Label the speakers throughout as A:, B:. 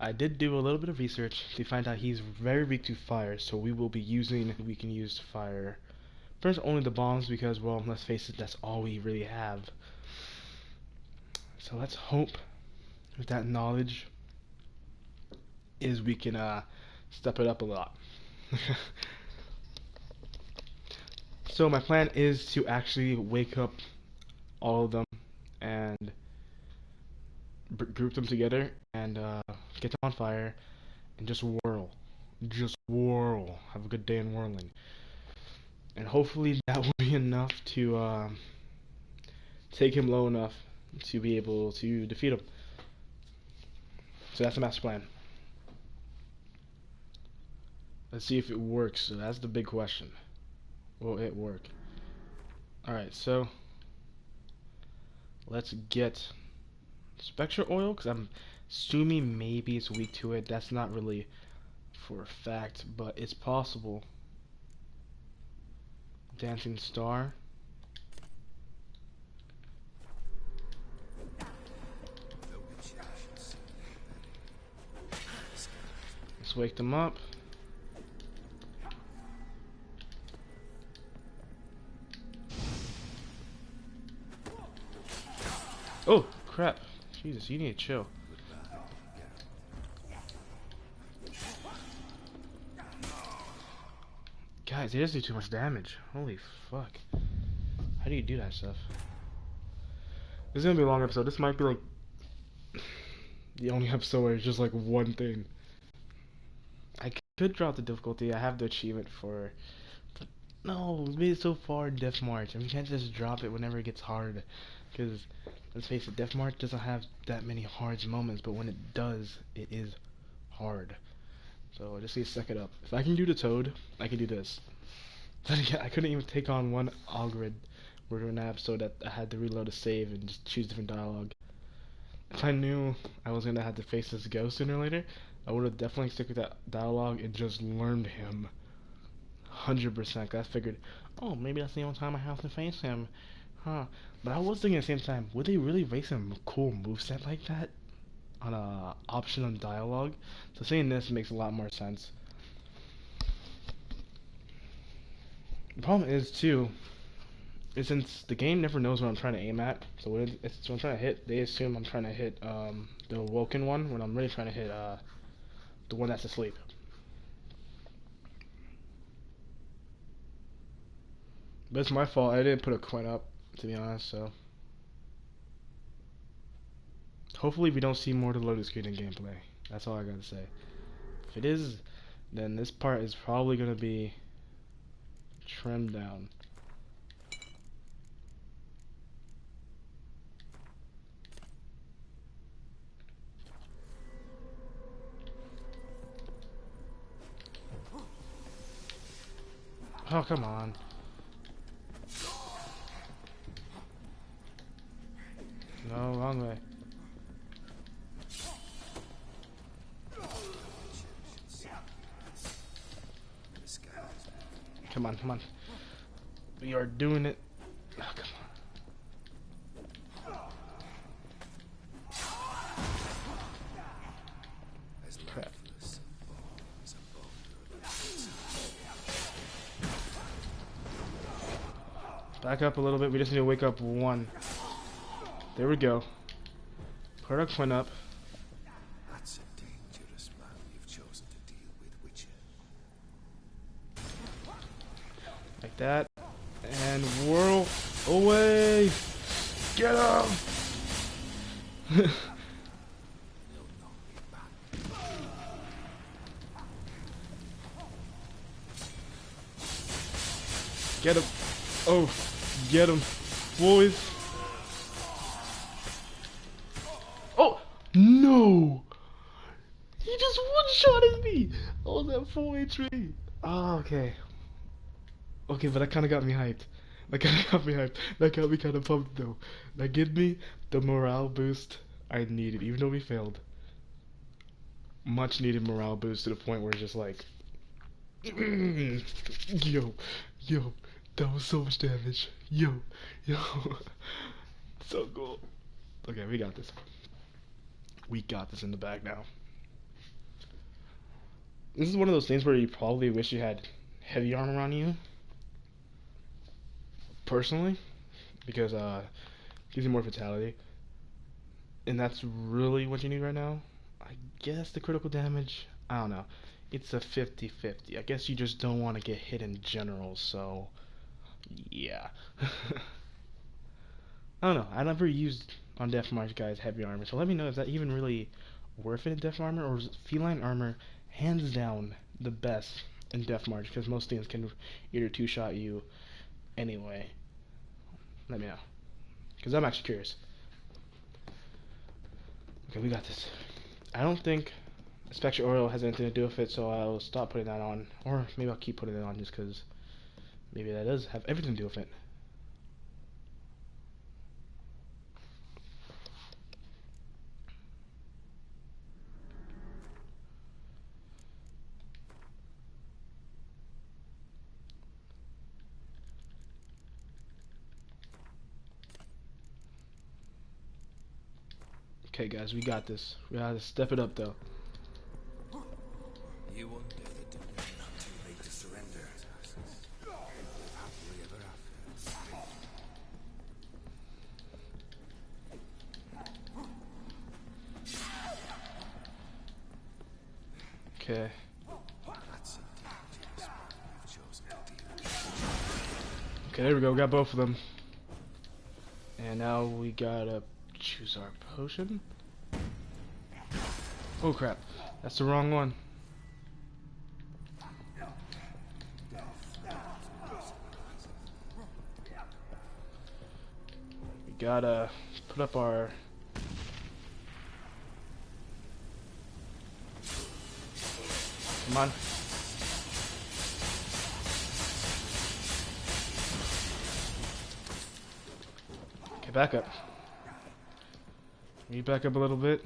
A: I did do a little bit of research to find out he's very weak to fire, so we can use fire. First, only the bombs because, well, let's face it, that's all we really have. So let's hope with that knowledge is we can step it up a lot. So my plan is to actually wake up all of them and group them together and get them on fire and just whirl, have a good day in whirling, and hopefully that will be enough to take him low enough to be able to defeat him. So that's the master plan. Let's see if it works. So that's the big question. Will it work? Alright, so let's get Spectre Oil, because I'm assuming maybe it's weak to it. That's not really for a fact, but it's possible. Dancing Star. Let's wake them up. Oh, crap. Jesus, you need to chill. Guys, they just do too much damage. Holy fuck. How do you do that stuff? This is gonna be a long episode. This might be like the only episode where it's just like one thing. I could drop the difficulty. I have the achievement for... But no, we made it so far in Death March. And we can't just drop it whenever it gets hard. Because, let's face it, Death March doesn't have that many hard moments. But when it does, it is hard. So I just need to suck it up. If I can do the Toad, I can do this. But again, I couldn't even take on one Algrid. We're doing an episode that I had to reload a save and just choose different dialogue. If I knew I was gonna have to face this ghost sooner or later, I would have definitely stuck with that dialogue and just learned him. 100%. I figured, oh, maybe that's the only time I have to face him. Huh. But I was thinking at the same time, would they really raise a cool moveset like that on a option on dialogue? So saying this makes a lot more sense. The problem is, too, is since the game never knows what I'm trying to aim at, so when I'm trying to hit, they assume I'm trying to hit the Woken one, when I'm really trying to hit the one that's asleep. But it's my fault, I didn't put a coin up, to be honest, so... Hopefully we don't see more to loading screen in gameplay. That's all I gotta say. If it is, then this part is probably gonna be trimmed down. Oh, come on. No, wrong way. Come on, come on. We are doing it. Oh, come on. Crap. Back up a little bit. We just need to wake up one. There we go. Product went up.
B: That's a dangerous man you've chosen to deal with, Witcher.
A: Like that. And whirl away. Get him! Get him. Oh, get him, boys. Oh, no. He just one-shotted me. I was at full HP. Oh, okay. Okay, but that kind of got me hyped. That kind of got me hyped. That got me kind of pumped, though. That gave me the morale boost I needed, even though we failed. Much needed morale boost to the point where it's just like... yo, yo. That was so much damage. Yo, yo. So cool. Okay, we got this. We got this in the bag now. This is one of those things where you probably wish you had heavy armor on you, personally, because gives you more vitality, and that's really what you need right now. I guess the critical damage, I don't know. It's a 50-50. I guess you just don't want to get hit in general, so yeah. I don't know. I never used on Death March guys heavy armor, so let me know, is that even really worth it in Death armor, or is feline armor hands down the best in Death March, because most things can either two-shot you anyway. Let me know, because I'm actually curious. Okay, we got this. I don't think Spectre Oil has anything to do with it, so I'll stop putting that on. Or maybe I'll keep putting it on just because maybe that does have everything to do with it. Okay, guys, we got this. We gotta step it up, though.
B: You wonder that it was not too late to surrender. Live happily ever after.
A: Okay.
B: That's a dangerous man you've chosen to deal with.
A: Okay, there we go. We got both of them. And now we gotta choose our potion. Oh crap, that's the wrong one. We gotta put up our... Come on. Okay, back up. Can you back up a little bit?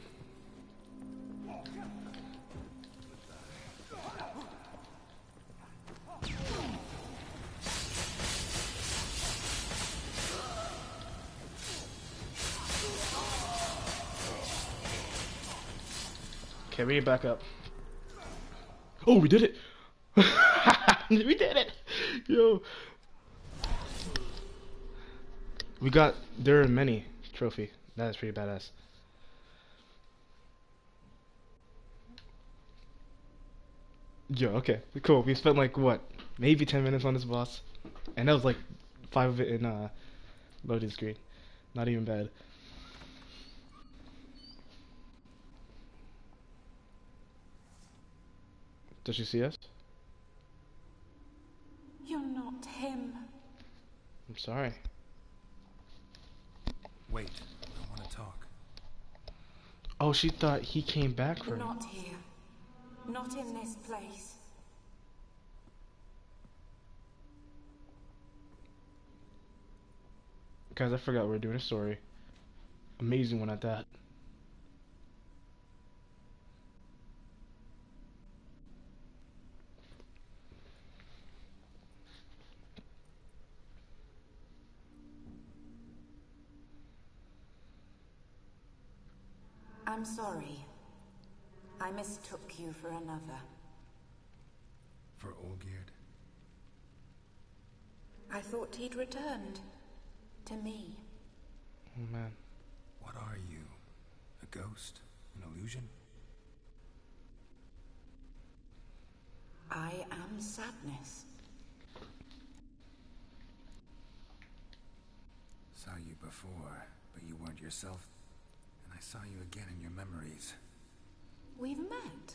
A: Okay, we get back up. Oh, we did it! We did it! Yo! We got There Are Many trophy. That is pretty badass. Yo, okay, cool. We spent like what, maybe 10 minutes on this boss, and that was like 5 of it in loading screen. Not even bad. Does she see us?
C: You're not him.
A: I'm sorry.
B: Wait, I want to talk.
A: Oh, she thought he came back for her.
C: Not here. Not in this place.
A: Guys, I forgot we were doing a story. Amazing one at that.
C: I'm sorry. I mistook you for another.
B: For Olgierd?
C: I thought he'd returned. To me.
A: Oh man.
B: What are you? A ghost? An illusion?
C: I am sadness.
B: Saw you before, but you weren't yourself. And I saw you again in your memories.
C: We've met.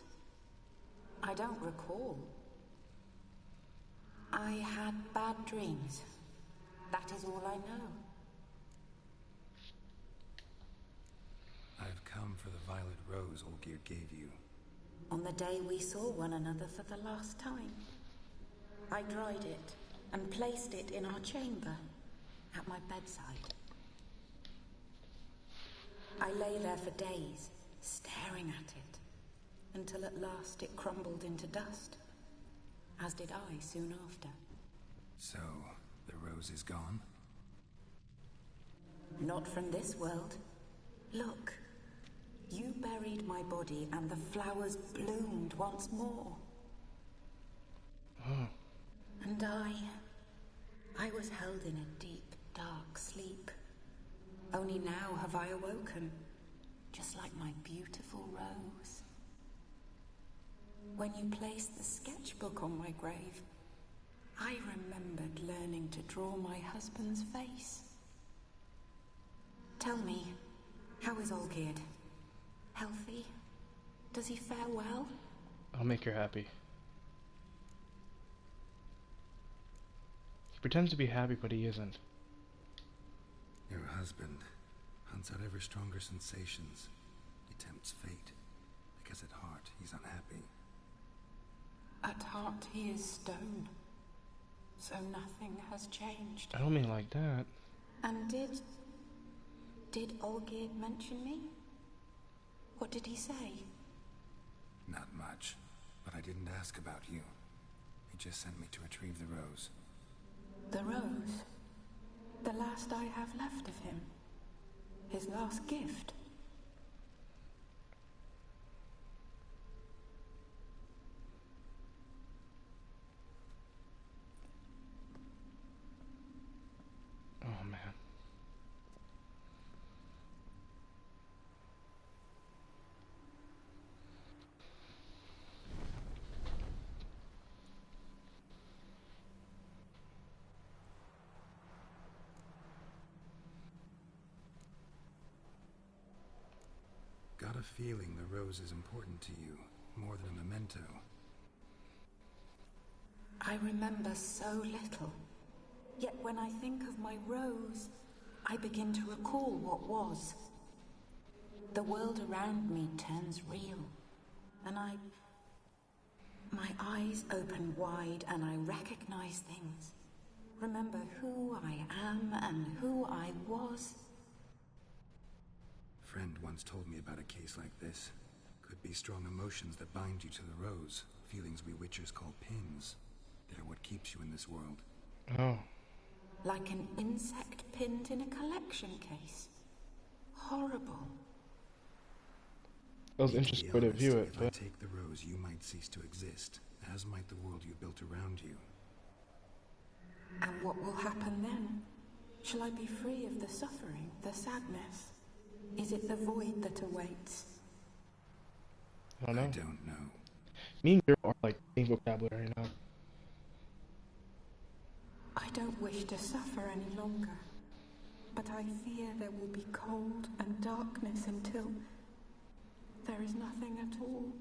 C: I don't recall. I had bad dreams. That is all I know.
B: I've come for the violet rose Olgierd gave you.
C: On the day we saw one another for the last time, I dried it and placed it in our chamber at my bedside. I lay there for days, staring at it, until at last it crumbled into dust, as did I soon after.
B: So, the rose is gone?
C: Not from this world. Look, you buried my body and the flowers bloomed once more.
A: Oh.
C: And I was held in a deep, dark sleep. Only now have I awoken, just like my beautiful rose. When you placed the sketchbook on my grave, I remembered learning to draw my husband's face. Tell me, how is Olgierd? Healthy? Does he fare well?
A: I'll make her happy. He pretends to be happy, but he isn't.
B: Your husband hunts out ever stronger sensations. He tempts fate, because at heart he's unhappy.
C: At heart he is stone, so nothing has changed.
A: I don't mean like that.
C: And did Olgierd mention me? What did he say?
B: Not much, but I didn't ask about you. He just sent me to retrieve the rose.
C: The rose? The last I have left of him? His last gift?
A: Oh man.
B: Got a feeling the rose is important to you, more than a memento.
C: I remember so little. Yet when I think of my rose, I begin to recall what was. The world around me turns real, and my eyes open wide and I recognize things. Remember who I am and who I was.
B: Friend once told me about a case like this. Could be strong emotions that bind you to the rose. Feelings we witchers call pins. They're what keeps you in this world.
A: Oh.
C: Like an insect pinned in a collection case. Horrible.
A: That was an interesting way to view it,
B: If I take the rose, you might cease to exist, as might the world you built around you.
C: And what will happen then? Shall I be free of the suffering, the sadness? Is it the void that awaits?
A: I don't know.
B: I don't know.
A: Me and Girl are like same vocabulary now.
C: I don't wish to suffer any longer, but I fear there will be cold and darkness until there is nothing at all.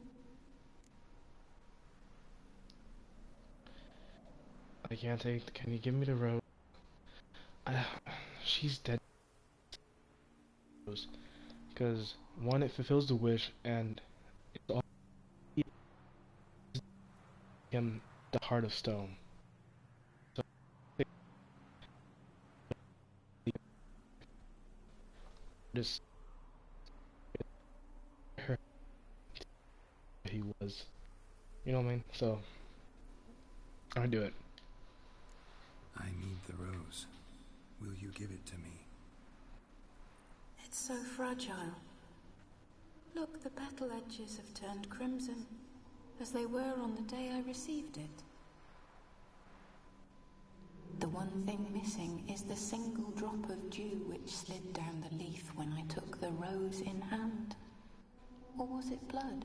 A: I can't take. Can you give me the rose? She's dead. Because one, it fulfills the wish, and it's all him the heart of stone. So just her he was, you know what I mean? So I do it.
B: I need the rose. Will you give it to me?
C: It's so fragile. Look, the petal edges have turned crimson, as they were on the day I received it. The one thing missing is the single drop of dew which slid down the leaf when I took the rose in hand. Or was it blood?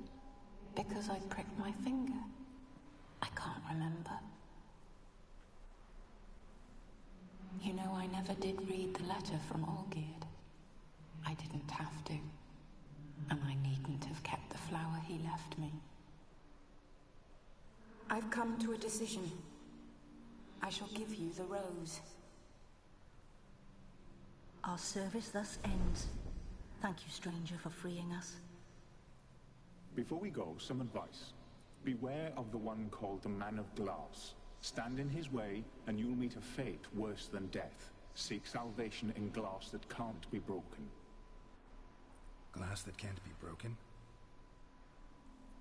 C: Because I pricked my finger? I can't remember. You know, I never did read the letter from Olgierd. I didn't have to. And I needn't have kept the flower he left me. I've come to a decision. I shall give you the rose.
D: Our service thus ends. Thank you, stranger, for freeing us.
E: Before we go, some advice. Beware of the one called the Man of Glass. Stand in his way, and you'll meet a fate worse than death. Seek salvation in glass that can't be broken.
B: Glass that can't be broken?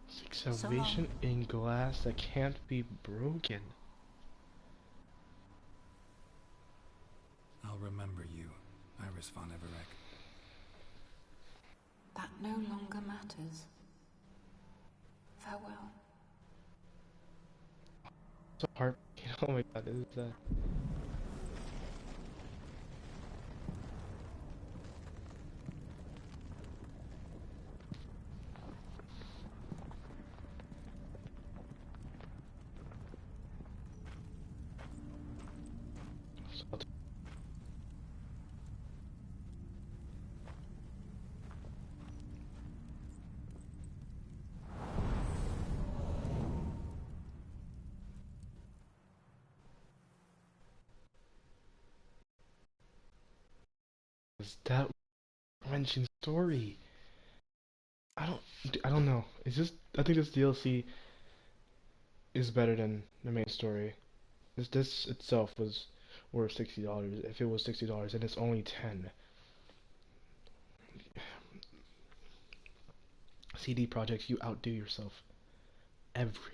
A: Seek salvation in glass that can't be broken.
B: I'll remember you, Iris von Everec.
C: That no longer matters. Farewell.
A: So heartbreaking. Oh my god, is that? Is that wrenching story? I don't know. It's just I think this DLC is better than the main story. This itself was worth $60. If it was $60 and it's only 10. CD Projekt, you outdo yourself. Every.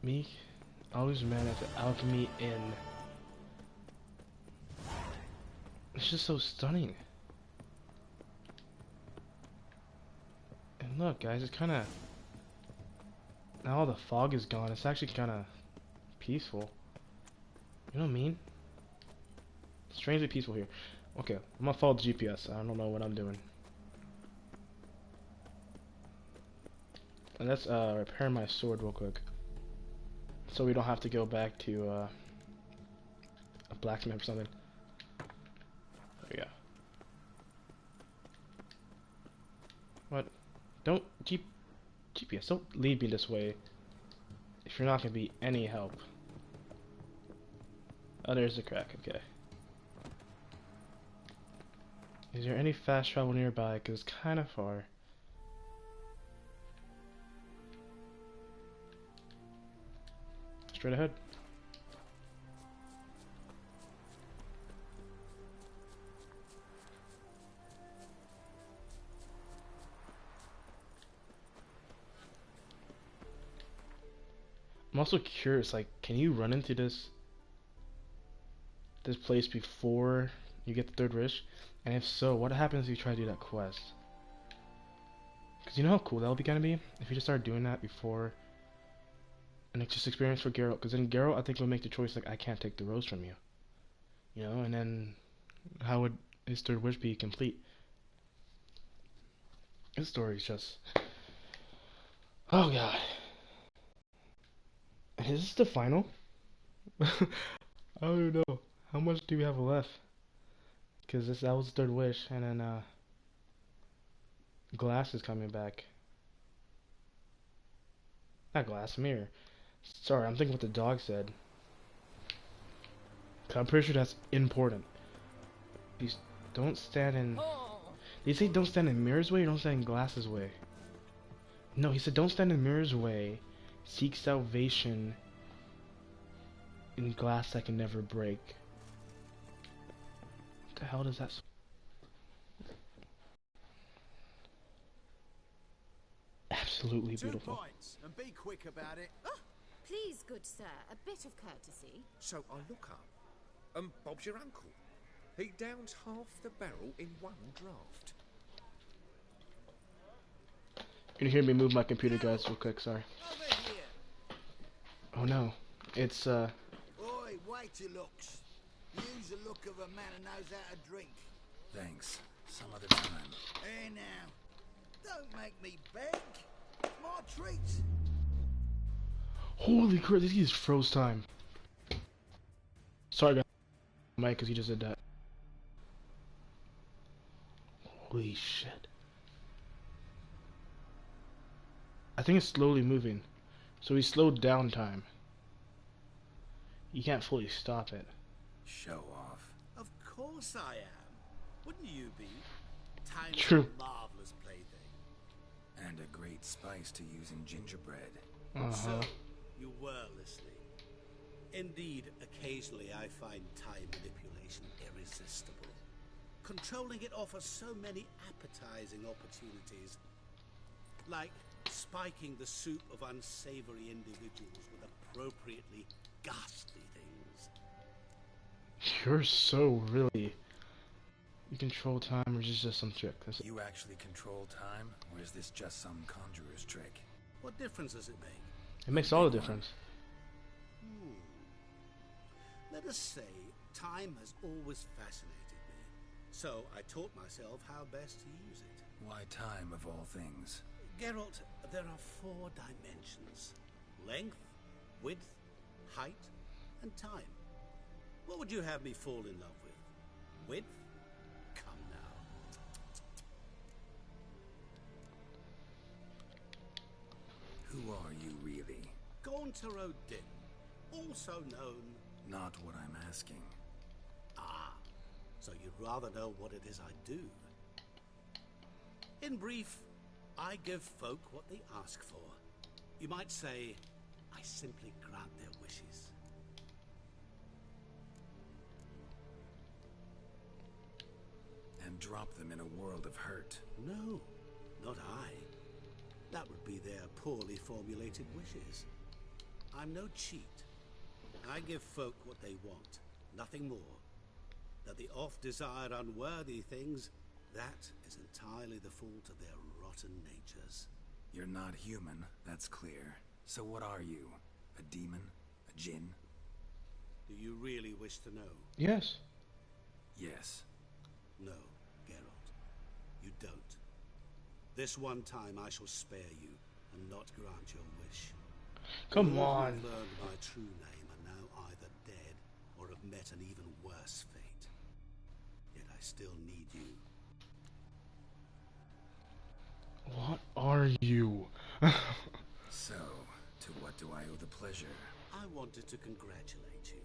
A: Me, I was mad at the alchemy in. It's just so stunning. And look, guys, it's kind of. Now all the fog is gone, it's actually kind of peaceful. You know what I mean? Strangely peaceful here. Okay, I'm gonna follow the GPS. I don't know what I'm doing. And let's repair my sword real quick, so we don't have to go back to a blacksmith or something. There we go. What? Don't GPS. Don't lead me this way if you're not gonna be any help. Oh, there's the crack. Okay. Is there any fast travel nearby? Cause it's kind of far. Straight ahead. I'm also curious, like, can you run into this place before you get the third wish? And if so, what happens if you try to do that quest? Because you know how cool that would be gonna be if you just start doing that before. And it's just experience for Geralt, because then Geralt I think will make the choice like, I can't take the rose from you. You know, and then how would his third wish be complete? His story is just, oh god. Is this the final? I don't even know. How much do we have left? Because that was the third wish, and then Glass is coming back. Not Glass, Mirror. Sorry, I'm thinking what the dog said. 'Cause I'm pretty sure that's important. These don't stand in. Did he say don't stand in Mirror's way or don't stand in Glass's way? No, he said don't stand in Mirror's way. Seek salvation in glass that can never break. What the hell does that? Absolutely beautiful.
F: 2 points, and be quick about it.
G: Oh, please, good sir, a bit of courtesy.
H: So I look up, and Bob's your uncle. He downs half the barrel in one draft.
A: You can hear me move my computer, guys, real quick. Sorry.
F: Over here.
A: Oh no, it's
F: Oi, wait till looks. Use the look of a man who knows how to drink.
B: Thanks. Some other time.
F: Here now. Don't make me beg. My treat.
A: Holy crap! This is froze time. Sorry, guys, Mike, because he just did that. Holy shit! I think it's slowly moving, so he slowed down time. You can't fully stop it.
B: Show off.
F: Of course I am. Wouldn't you be? Time is
A: True.
F: a marvelous plaything.
B: And a great spice to use in gingerbread.
F: So, you were listening. Indeed, occasionally I find time manipulation irresistible. Controlling it offers so many appetizing opportunities. Like spiking the soup of unsavory individuals with appropriately ghastly things.
A: You're so really You control time, or is this just some trick?
B: You actually control time, or is this just some conjurer's trick?
F: What difference does it make?
A: It makes all the difference.
F: Let us say time has always fascinated me, so I taught myself how best to use it.
B: Why time, of all things?
F: Geralt, there are 4 dimensions. Length, width, height, and time. What would you have me fall in love with? Width? Come now.
B: Who are you, really?
F: Gaunter O'Dim, also known...
B: Not what I'm asking.
F: Ah, so you'd rather know what it is I do. In brief, I give folk what they ask for. You might say, I simply grant their wishes.
B: And drop them in a world of hurt.
F: No, not I. That would be their poorly formulated wishes. I'm no cheat. I give folk what they want, nothing more. That they oft desire unworthy things, that is entirely the fault of their rotten natures.
B: You're not human, that's clear. So what are you? A demon? A djinn?
F: Do you really wish to know?
A: Yes.
B: Yes.
F: No, Geralt. You don't. This one time I shall spare you, and not grant your wish.
A: Come
F: All
A: on.
F: who've learned my true name are now either dead, or have met an even worse fate. Yet I still need you.
A: What are you?
B: So, to what do I owe the pleasure?
F: I wanted to congratulate you.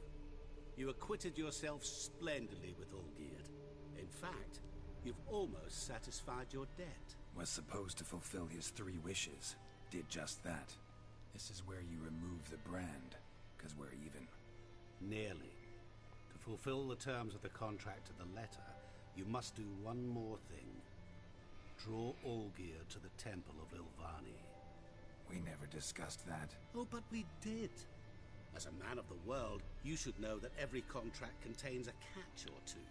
F: You acquitted yourself splendidly with Olgierd. In fact, you've almost satisfied your debt.
B: Was supposed to fulfill his 3 wishes. Did just that. This is where you remove the brand, because we're even.
F: Nearly. To fulfill the terms of the contract to the letter, you must do one more thing. Draw Olgierd to the Temple of Lilvani.
B: We never discussed that.
F: Oh, but we did. As a man of the world, you should know that every contract contains a catch or two.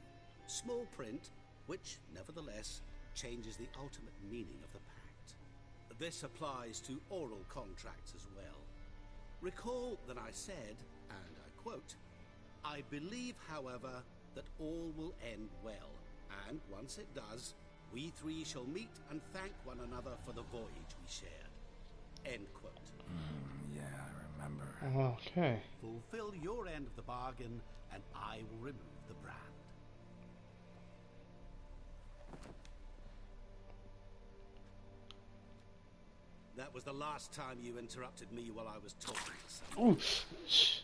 F: Small print, which, nevertheless, changes the ultimate meaning of the pact. This applies to oral contracts as well. Recall that I said, and I quote, I believe, however, that all will end well, and once it does, we 3 shall meet and thank one another for the voyage we shared. End quote.
B: Yeah, I remember.
A: Okay.
F: Fulfill your end of the bargain, and I will remove the brand. That was the last time you interrupted me while I was talking to someone.
A: Ooh. Shh.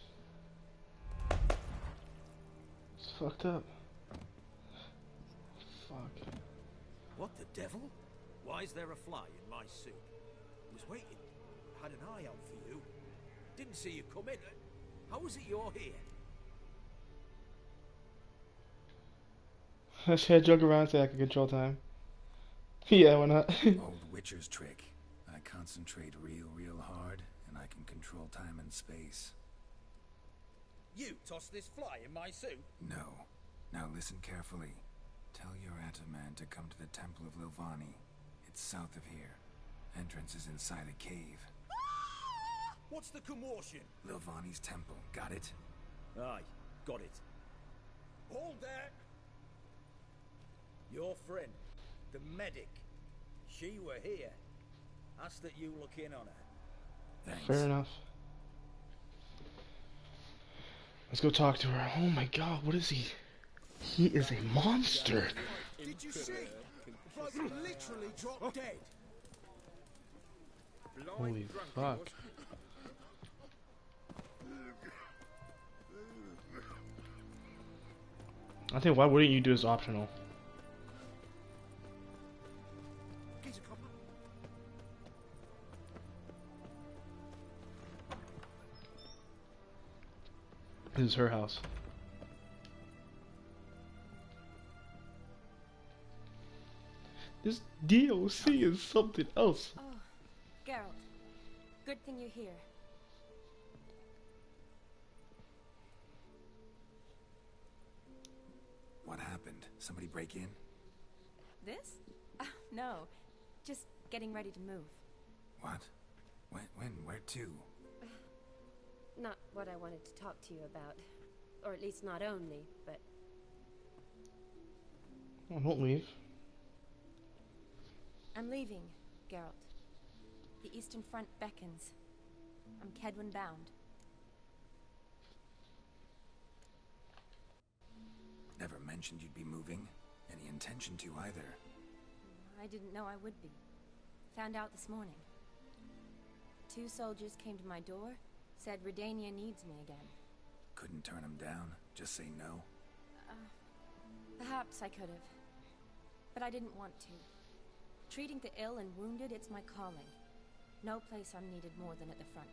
A: It's fucked up. Fuck.
I: What the devil? Why is there a fly in my suit? Was waiting. Had an eye out for you. Didn't see you come in. How is it you're here?
A: Let's head jog around so I can control time. Yeah, why not?
B: Old Witcher's trick. I concentrate real hard, and I can control time and space.
I: You tossed this fly in my suit?
B: No. Now listen carefully. Tell your Ataman to come to the Temple of Lilvani. It's south of here. Entrance is inside a cave.
I: What's the commotion?
B: Lilvani's temple. Got it?
I: Aye, got it. Hold there! Your friend, the medic. She were here. Ask that you look in on her.
B: Thanks.
A: Fair enough. Let's go talk to her. Oh my god, what is he? He is a monster.
J: Did you see? Bloke literally dropped dead.
A: Holy fuck. I think, why wouldn't you do this optional? This is her house. This DLC is something else.
K: Oh, Geralt. Good thing you're here.
B: What happened? Somebody break in?
K: This? No. Just getting ready to move.
B: What? When? Where to?
L: Not what I wanted to talk to you about. Or at least not only, but...
A: Oh, don't leave.
K: I'm leaving, Geralt. The Eastern Front beckons. I'm Kedwin bound.
B: Never mentioned you'd be moving. Any intention to either.
K: I didn't know I would be. Found out this morning. 2 soldiers came to my door, said Redania needs me again.
B: Couldn't turn him down? Just say no?
K: Perhaps I could have. But I didn't want to. Treating the ill and wounded, it's my calling. No place I'm needed more than at the front.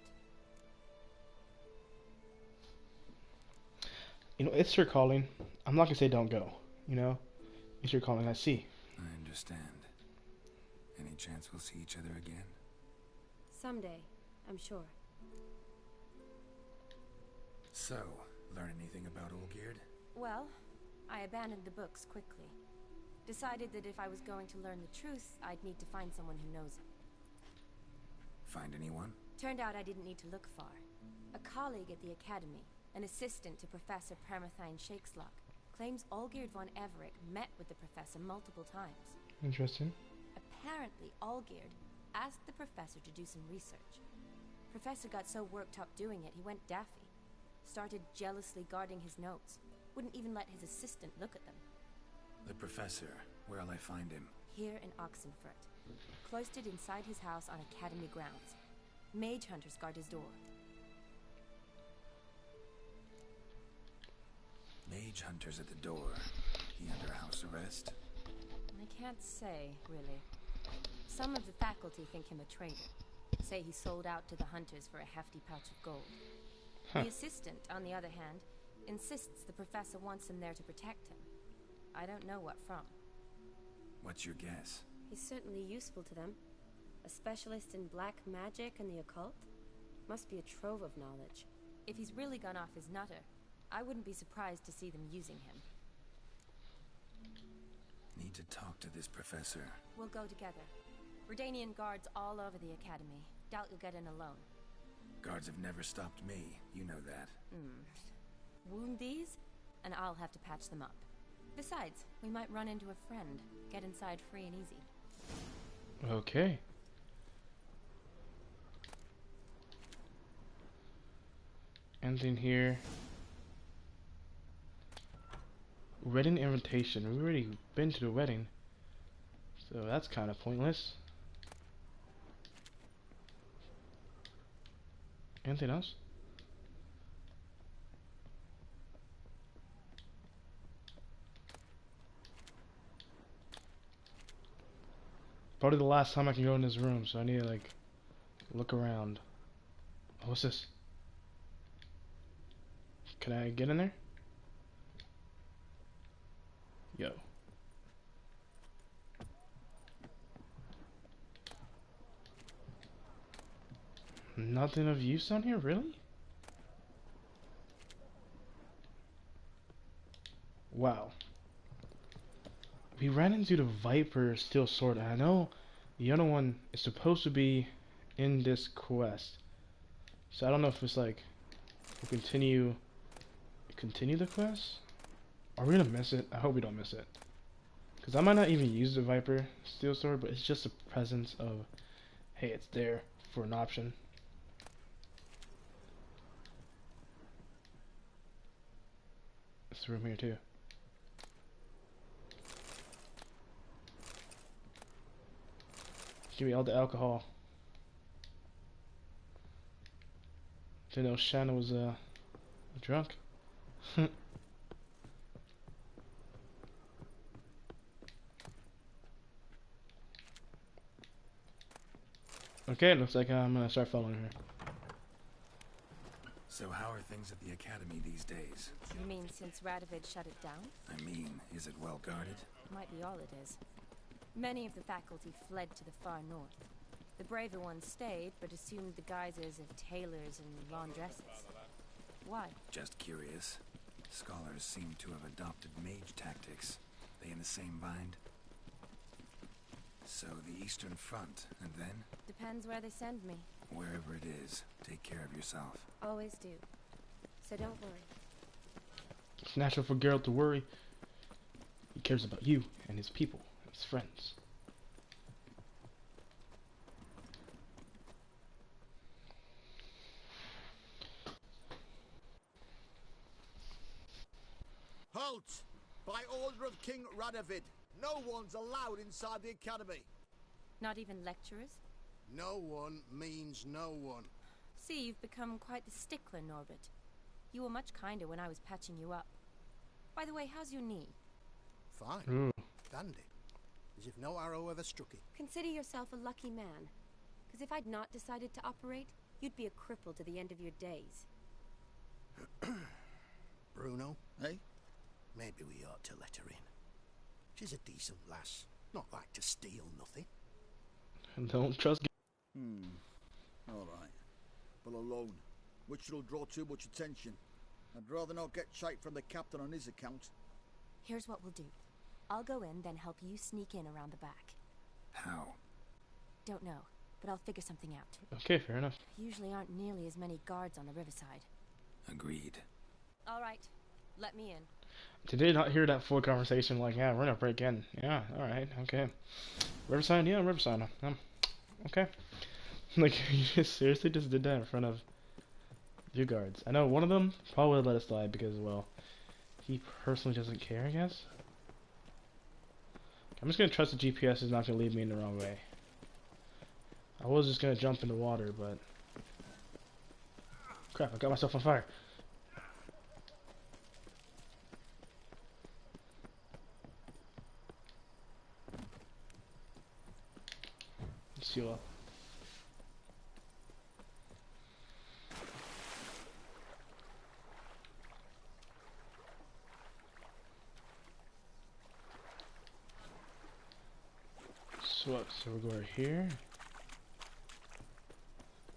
A: You know, it's your calling. I'm not gonna say don't go. You know, it's your calling. I see.
B: I understand. Any chance we'll see each other again?
L: Someday, I'm sure.
B: So, learn anything about Olgierd?
K: Well, I abandoned the books quickly. Decided that if I was going to learn the truth, I'd need to find someone who knows it.
B: Find anyone?
K: Turned out I didn't need to look far. A colleague at the Academy, an assistant to Professor Permathine Shakeslock, claims Olgierd von Everec met with the professor multiple times.
A: Interesting.
K: Apparently, Olgierd asked the professor to do some research. Professor got so worked up doing it, he went daffy. Started jealously guarding his notes. Wouldn't even let his assistant look at them.
B: The professor. Where'll I find him?
K: Here in Oxenfurt. Cloistered inside his house on Academy grounds. Mage hunters guard his door.
B: Mage hunters at the door. He under house arrest?
K: I can't say, really. Some of the faculty think him a traitor. Say he sold out to the hunters for a hefty pouch of gold. The assistant, on the other hand, insists the professor wants him there to protect him. I don't know what from.
B: What's your guess?
L: He's certainly useful to them. A specialist in black magic and the occult? Must be a trove of knowledge.
K: If he's really gone off his nutter, I wouldn't be surprised to see them using him.
B: Need to talk to this professor.
K: We'll go together. Redanian guards all over the Academy. Doubt you'll get in alone.
B: Guards have never stopped me. You know that.
K: Wound these, and I'll have to patch them up. Besides, we might run into a friend. Get inside free and easy.
A: Okay. Anything here? Wedding invitation. We've already been to the wedding, so that's kind of pointless. Anything else? Probably the last time I can go in this room, so I need to like look around. Oh, what's this? Can I get in there? Yo. Nothing of use on here, really? Wow. We ran into the Viper Steel Sword, and I know the other one is supposed to be in this quest. So I don't know if it's like we'll continue the quest. Are we gonna miss it? I hope we don't miss it. Because I might not even use the Viper Steel Sword, but it's just a presence of, hey, it's there for an option. There's a room here too. Give me all the alcohol. Didn't know Shanna was drunk. Okay, looks like I'm gonna start following her.
B: So how are things at the Academy these days?
K: You mean since Radovid shut it down?
B: I mean, is it well guarded?
K: Might be all it is. Many of the faculty fled to the far north. The braver ones stayed, but assumed the guises of tailors and laundresses. Why?
B: Just curious. Scholars seem to have adopted mage tactics. They in the same bind? So the Eastern Front, and then?
K: Depends where they send me.
B: Wherever it is, take care of yourself.
L: Always do. So don't worry.
A: It's natural for Geralt to worry. He cares about you and his people, and his friends.
J: Halt! By order of King Radovid, no one's allowed inside the academy.
K: Not even lecturers?
J: No one means no one.
K: See, you've become quite the stickler, Norbert. You were much kinder when I was patching you up. By the way, how's your knee?
J: Fine. Dandy. As if no arrow ever struck it.
L: Consider yourself a lucky man. Because if I'd not decided to operate, you'd be a cripple to the end of your days.
J: Bruno, eh? Maybe we ought to let her in. She's a decent lass. Not like to steal nothing.
A: Don't trust.
M: Alright. But alone. Which will draw too much attention. I'd rather not get shite from the captain on his account.
K: Here's what we'll do. I'll go in, then help you sneak in around the back.
B: How?
K: Don't know, but I'll figure something out.
A: Okay, fair enough.
K: Usually aren't nearly as many guards on the riverside.
B: Agreed.
K: All right, let me in.
A: Did they not hear that full conversation? Like, yeah, we're gonna break in. Yeah, all right, okay. Riverside, yeah, Riverside. Okay. Like, you just seriously just did that in front of your guards. I know one of them probably would let us slide because, well, he personally doesn't care, I guess. I'm just gonna trust the GPS is not gonna lead me in the wrong way. I was just gonna jump in the water, but crap, I got myself on fire. Seal up. So we're going here.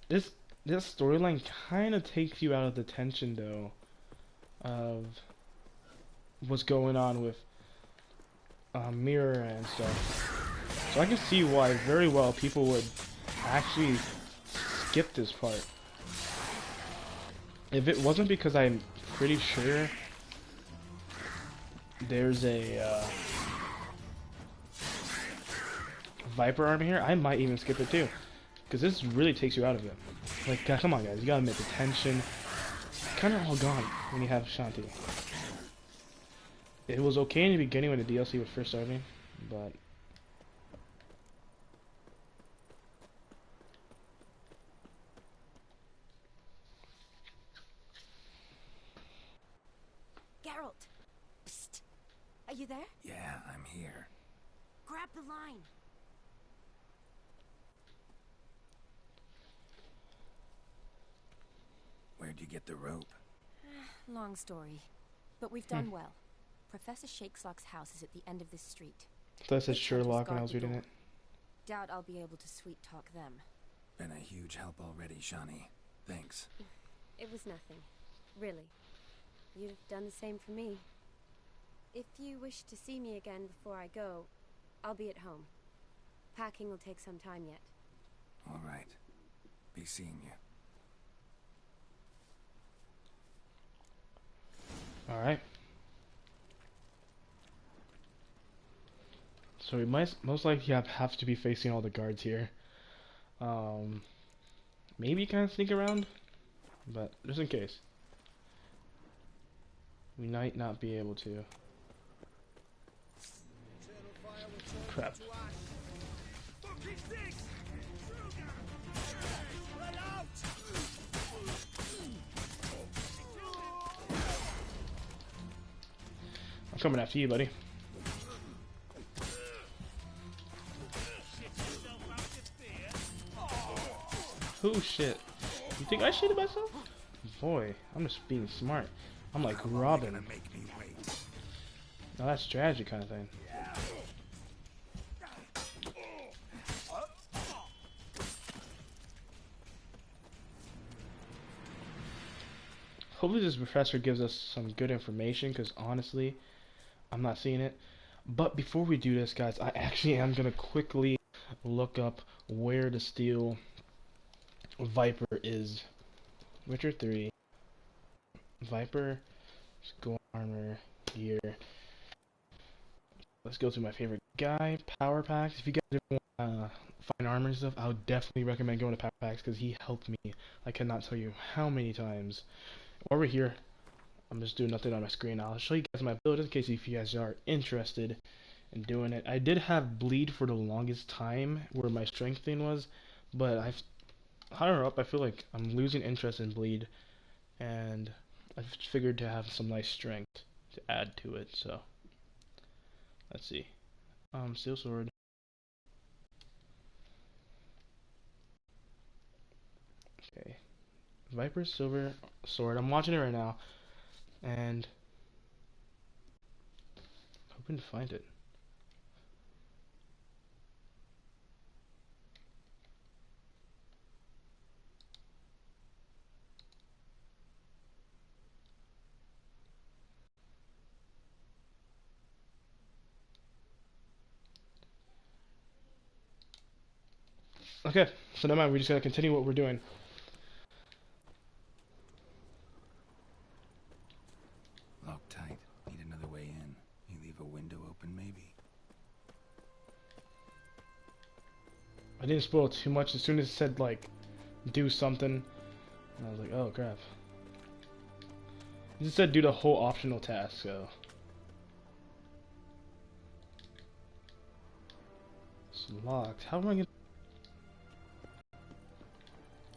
A: This storyline kind of takes you out of the tension though of what's going on with Mirror and stuff. So I can see why very well people would actually skip this part. If it wasn't because I'm pretty sure there's a Viper army here, I might even skip it too, because this really takes you out of it. Like, come on guys, you gotta admit the tension kind of all gone when you have Shanti. It was okay in the beginning when the DLC was first starting, but
L: Geralt! Psst! Are you there?
B: Yeah, I'm here.
L: Grab the line!
B: Where'd you get the rope?
K: Long story, but we've done well. Professor Shakeslock's house is at the end of this street.
A: That said Sherlock when I was reading it.
K: Doubt I'll be able to sweet talk them.
B: Been a huge help already, Shani. Thanks.
L: It was nothing. Really. You'd have done the same for me. If you wish to see me again before I go, I'll be at home. Packing will take some time yet.
B: All right. Be seeing you.
A: All right. So we might most likely have to be facing all the guards here. Maybe kind of sneak around, but just in case. We might not be able to. Crap. I'm coming after you, buddy. Oh shit. You think I shitted myself? Boy, I'm just being smart. I'm like Robin. Now that's strategy kind of thing. Hopefully this professor gives us some good information, because honestly, I'm not seeing it. But before we do this, guys, I actually am going to quickly look up where to steal Viper is. Witcher 3. Viper. Gold armor. Here. Let's go to my favorite guy. Power packs. If you guys want find armor and stuff, I would definitely recommend going to Power packs, because he helped me. I cannot tell you how many times. Over here, I'm just doing nothing on my screen. I'll show you guys my build in case if you guys are interested in doing it. I did have bleed for the longest time where my strength thing was, but I've higher up I feel like I'm losing interest in bleed, and I've figured to have some nice strength to add to it. So let's see. Steel sword. Okay. Viper silver sword. I'm watching it right now, and hoping to find it. Okay, so never mind. We just gotta continue what we're doing.
B: Locked tight. Need another way in. You leave a window open, maybe.
A: I didn't spoil too much. As soon as it said like, do something, I was like, oh crap. It just said do the whole optional task. So it's locked. How am I gonna?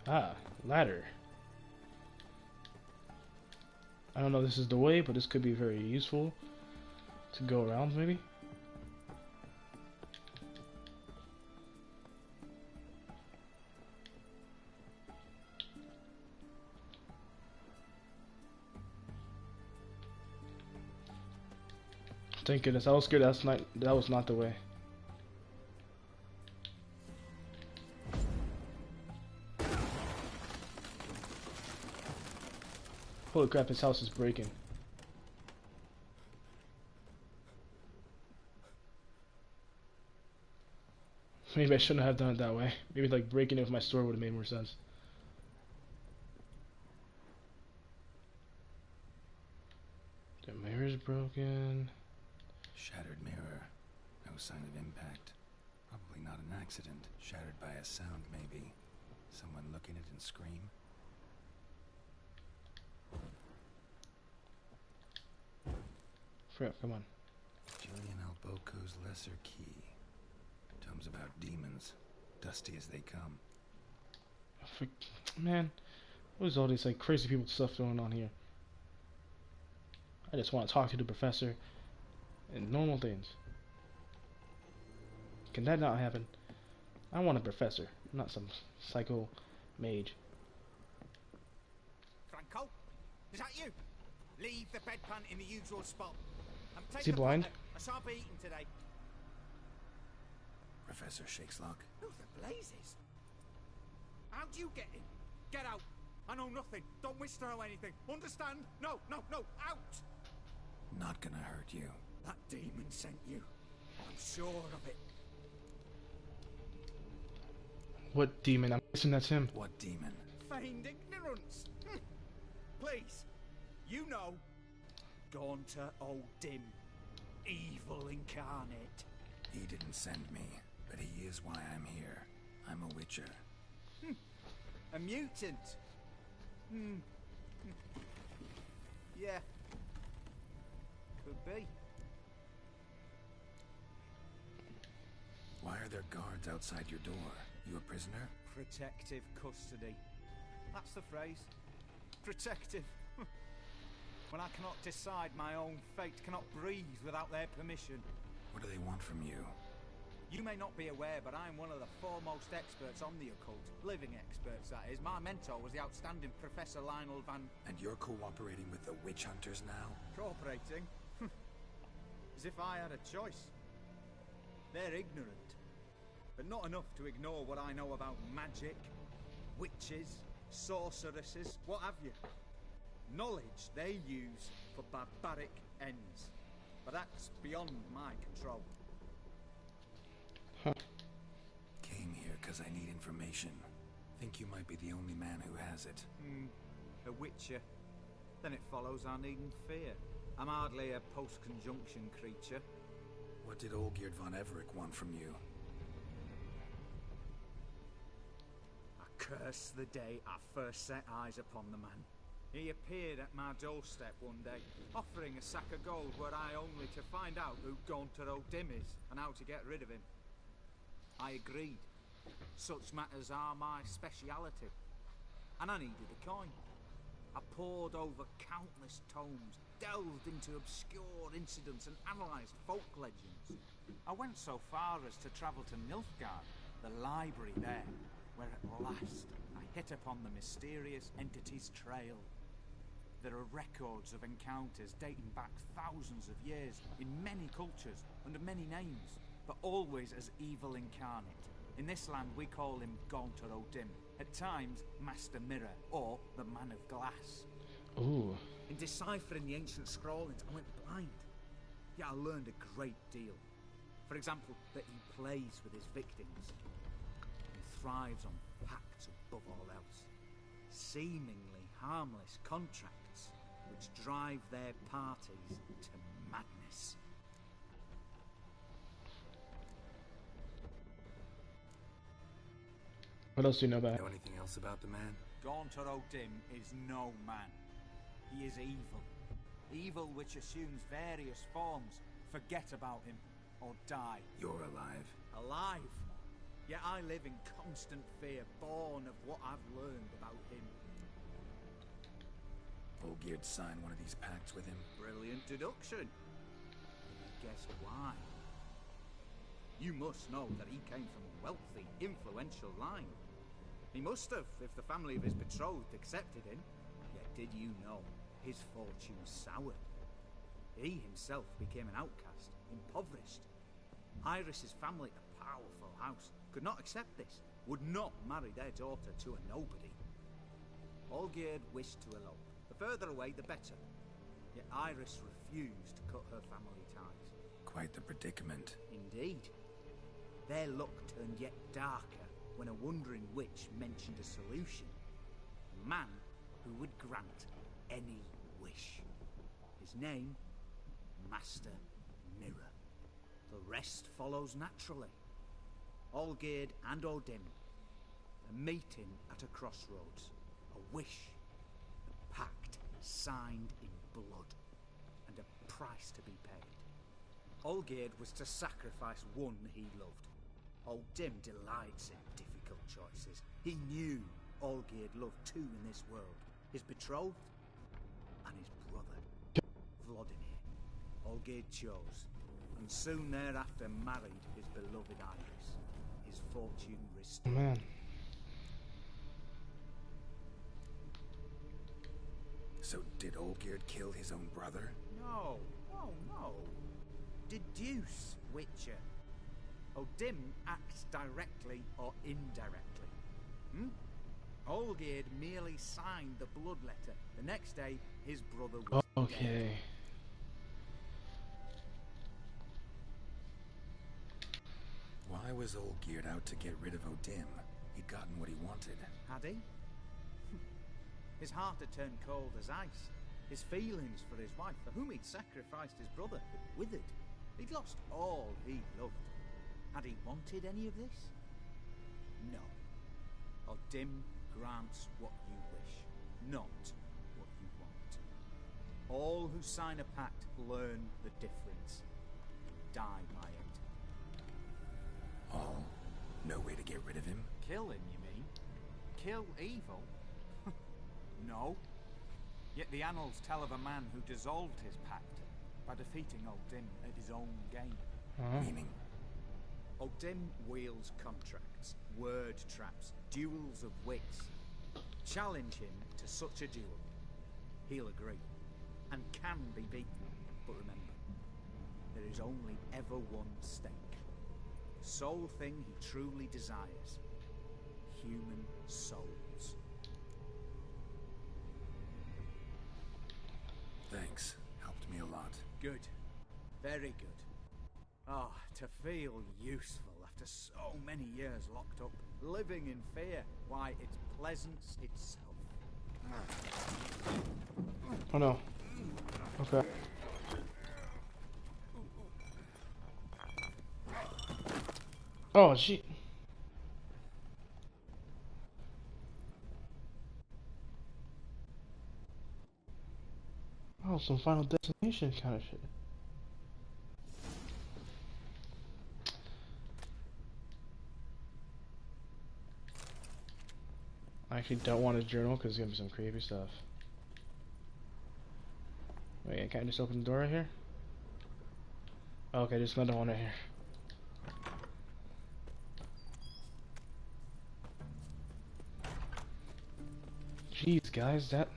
A: Ah, ladder. I don't know if this is the way, but this could be very useful to go around, maybe. Thank goodness. I was scared that was not the way. Holy crap, his house is breaking. Maybe I shouldn't have done it that way. Maybe like breaking it with my sword would have made more sense. The mirror's broken.
B: Shattered mirror. No sign of impact. Probably not an accident. Shattered by a sound, maybe. Someone look in it and scream.
A: Crap, come on.
B: Julian Alboco's Lesser Key. Tomes about demons. Dusty as they come.
A: Man, what is all this like crazy people stuff going on here? I just want to talk to the professor and normal things. Can that not happen? I want a professor, not some psycho mage.
N: Franco, is that you? Leave the bedpan in the usual spot.
A: Is he blind?
N: I shan't be eating today.
B: Professor Shakeslock.
N: Who the blazes? How'd you get in? Get out. I know nothing. Don't wish to know anything. Understand? No, no, no. Out.
B: Not gonna hurt you.
N: That demon sent you. I'm sure of it.
A: What demon? I'm guessing that's him.
B: What demon?
N: Feigned ignorance. Please. You know. Gaunter O'Dim. Evil incarnate.
B: He didn't send me, but he is why I'm here. I'm a witcher.
N: A mutant. Yeah. Could be.
B: Why are there guards outside your door? You a prisoner?
N: Protective custody. That's the phrase. Protective. When I cannot decide my own fate, cannot breathe without their permission.
B: What do they want from you?
N: You may not be aware, but I'm one of the foremost experts on the occult. Living experts, that is. My mentor was the outstanding Professor Lionel Van...
B: And you're cooperating with the witch hunters now?
N: Cooperating? As if I had a choice. They're ignorant, but not enough to ignore what I know about magic, witches, sorceresses, what have you. Knowledge they use for barbaric ends. But that's beyond my control.
B: Came here because I need information. Think you might be the only man who has it.
N: A witcher. Then it follows I needn't fear. I'm hardly a post-conjunction creature.
B: What did Olgierd von Everec want from you?
N: I curse the day I first set eyes upon the man. He appeared at my doorstep one day, offering a sack of gold were I only to find out who Gaunter O'Dim is and how to get rid of him. I agreed. Such matters are my speciality. And I needed a coin. I pored over countless tomes, delved into obscure incidents and analysed folk legends. I went so far as to travel to Nilfgaard, the library there, where at last I hit upon the mysterious entity's trail. There are records of encounters dating back thousands of years in many cultures, under many names, but always as evil incarnate. In this land we call him Gaunter O'Dim, at times Master Mirror, or the Man of Glass.
A: Ooh.
N: In deciphering the ancient scrawlings, I went blind. Yet I learned a great deal. For example, that he plays with his victims. He thrives on pacts above all else. Seemingly harmless contracts which drive their parties to madness.
A: What else do you know about?
B: Know anything else about the man?
N: Gaunter O'Dim is no man. He is evil. Evil which assumes various forms. Forget about him, or die.
B: You're alive.
N: Alive? Yet I live in constant fear, born of what I've learned about him.
B: Olgierd signed one of these pacts with him.
N: Brilliant deduction. Guess why? You must know that he came from a wealthy, influential line. He must have, if the family of his betrothed accepted him. Yet did you know his fortune soured? He himself became an outcast, impoverished. Iris's family, a powerful house, could not accept this, would not marry their daughter to a nobody. Olgierd wished to elope. The further away, the better. Yet Iris refused to cut her family ties.
B: Quite the predicament.
N: Indeed. Their luck turned yet darker when a wandering witch mentioned a solution. A man who would grant any wish. His name, Master Mirror. The rest follows naturally. Olgierd and O'Dim, a meeting at a crossroads, a wish, a pact signed in blood, and a price to be paid. Olgierd was to sacrifice one he loved. O'Dim delights in difficult choices. He knew Olgierd loved two in this world, his betrothed and his brother, Vladimir. Olgierd chose, and soon thereafter married his beloved Iris. His fortune restored.
A: Man.
B: So did Olgierd kill his own brother?
N: No. Deduce, Witcher. O'Dim acts directly or indirectly. Olgierd merely signed the blood letter. The next day, his brother was
A: okay.
N: dead.
B: Why was Olgierd out to get rid of O'Dim? He'd gotten what he wanted.
N: Had he? His heart had turned cold as ice. His feelings for his wife, for whom he'd sacrificed his brother, withered. He'd lost all he loved. Had he wanted any of this? No. O'Dim grants what you wish, not what you want. All who sign a pact learn the difference. Die by it.
B: All? No way to get rid of him?
N: Kill him, you mean? Kill evil? No. Yet the annals tell of a man who dissolved his pact by defeating O'Dim at his own game.
B: Meaning?
N: O'Dim wields contracts, word traps, duels of wits. Challenge him to such a duel. He'll agree, and can be beaten. But remember, there is only ever one stake. The sole thing he truly desires. Human souls.
B: Thanks. Helped me a lot.
N: Good. Very good. Ah, to feel useful after so many years locked up, living in fear. Why, it's pleasance itself.
A: Oh no. Okay. Oh, shit. Oh, some Final Destination kind of shit. I actually don't want a journal because it's gonna be some creepy stuff. Wait, can I just open the door right here? Oh, okay, just another one right here. Jeez, guys, that...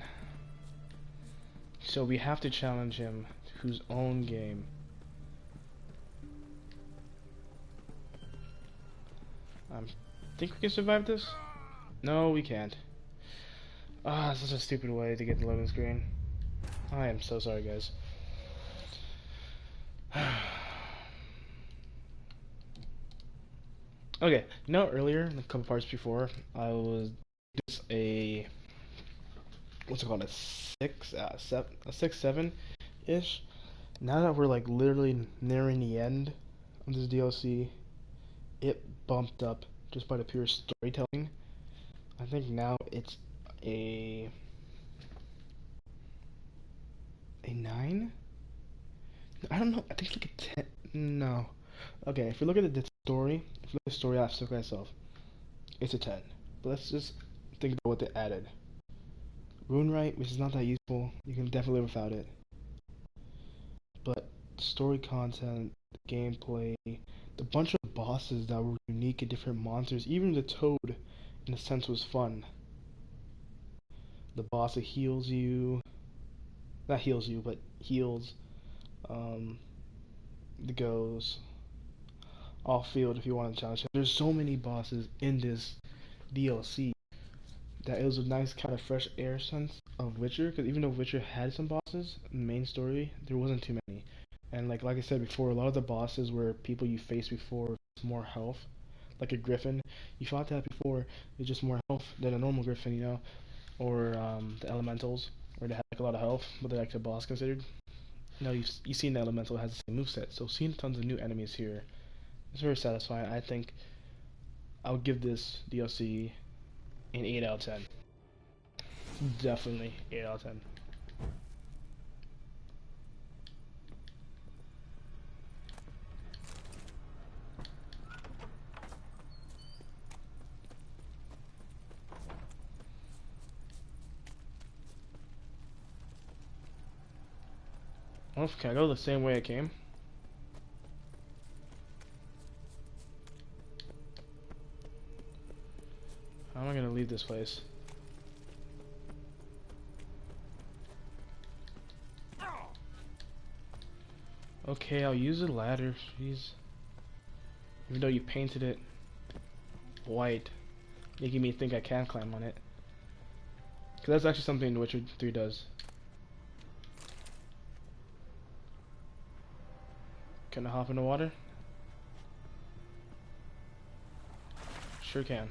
A: So we have to challenge him to his own game. Think we can survive this? No, we can't. Ah, such a stupid way to get the loading screen. I am so sorry, guys. Okay, you know earlier, in a couple parts before, I was just a... what's it called? A 6-7-ish. Now that we're like literally nearing the end of this DLC, it bumped up just by the pure storytelling. I think now it's a 9? I don't know. I think it's like a 10. No. Okay, if you look at the story, if you look at the story I have to myself, it's a 10. But let's just think about what they added. RuneWrite, which is not that useful. You can definitely live without it. But story content, the gameplay, the bunch of bosses that were unique and different monsters, even the Toad, in a sense, was fun. The boss that heals you, not heals you, but heals the ghosts, off field if you want to challenge him. There's so many bosses in this DLC that it was a nice kind of fresh air sense of Witcher, because even though Witcher had some bosses in the main story, there wasn't too many. And like I said before, a lot of the bosses were people you faced before with more health. Like a Griffin, you fought that before, it's just more health than a normal Griffin, you know? Or the Elementals, where they had like a lot of health, but they're like the boss considered. You know, you've seen the Elemental has the same moveset, so seeing tons of new enemies here is very satisfying. I think I'll give this DLC an 8 out of 10. Definitely 8 out of 10. Well, can I go the same way I came? How am I gonna leave this place? Okay, I'll use a ladder. Jeez. Even though you painted it white, making me think I can climb on it. Because that's actually something The Witcher 3 does. Can I hop in the water? Sure can.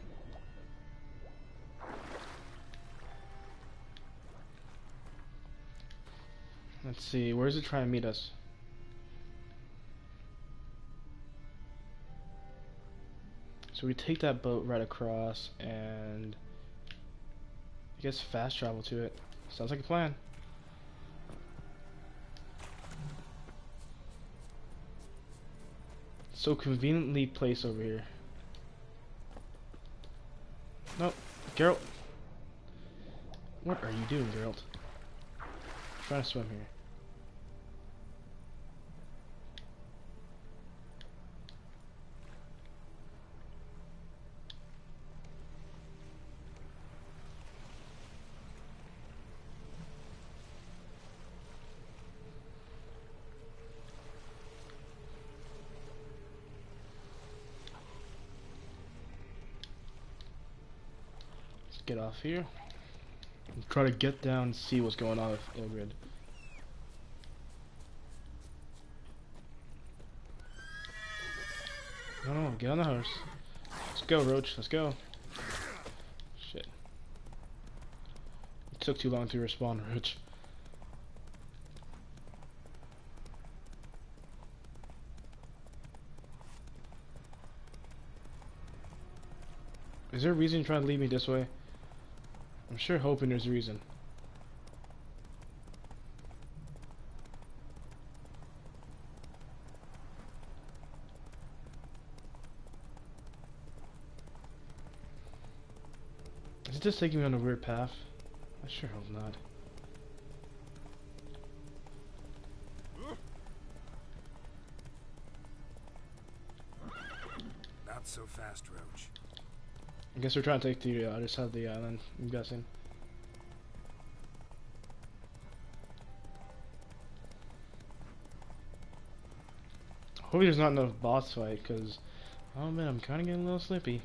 A: Let's see, where does it try and meet us? So we take that boat right across and I guess fast travel to it. Sounds like a plan. So conveniently placed over here. Nope, Geralt. What are you doing, Geralt? I'm trying to swim here. Get off here and try to get down and see what's going on with Ilgrid. Get on the horse. Let's go, Roach. Let's go. Shit. It took too long to respawn, Roach. Is there a reason you're trying to lead me this way? I'm sure hoping there's a reason. Is it just taking me on a weird path? I sure hope not.
B: Not so fast, Roach.
A: I guess we're trying to take the other side of the island, I'm guessing. Hopefully there's not enough boss fight, because, oh man, I'm kind of getting a little slippy.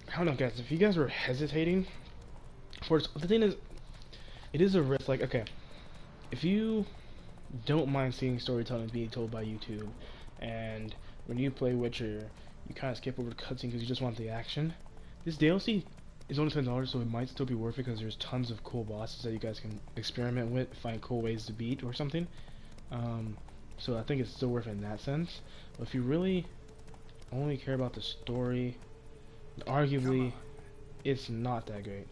A: I don't know, guys, if you guys were hesitating for the thing is, it is a risk. Like, okay, if you don't mind seeing storytelling being told by YouTube, and when you play Witcher, you kind of skip over the cutscene because you just want the action, this DLC is only $10, so it might still be worth it because there's tons of cool bosses that you guys can experiment with, find cool ways to beat or something. So I think it's still worth it in that sense. But if you really only care about the story, arguably, it's not that great.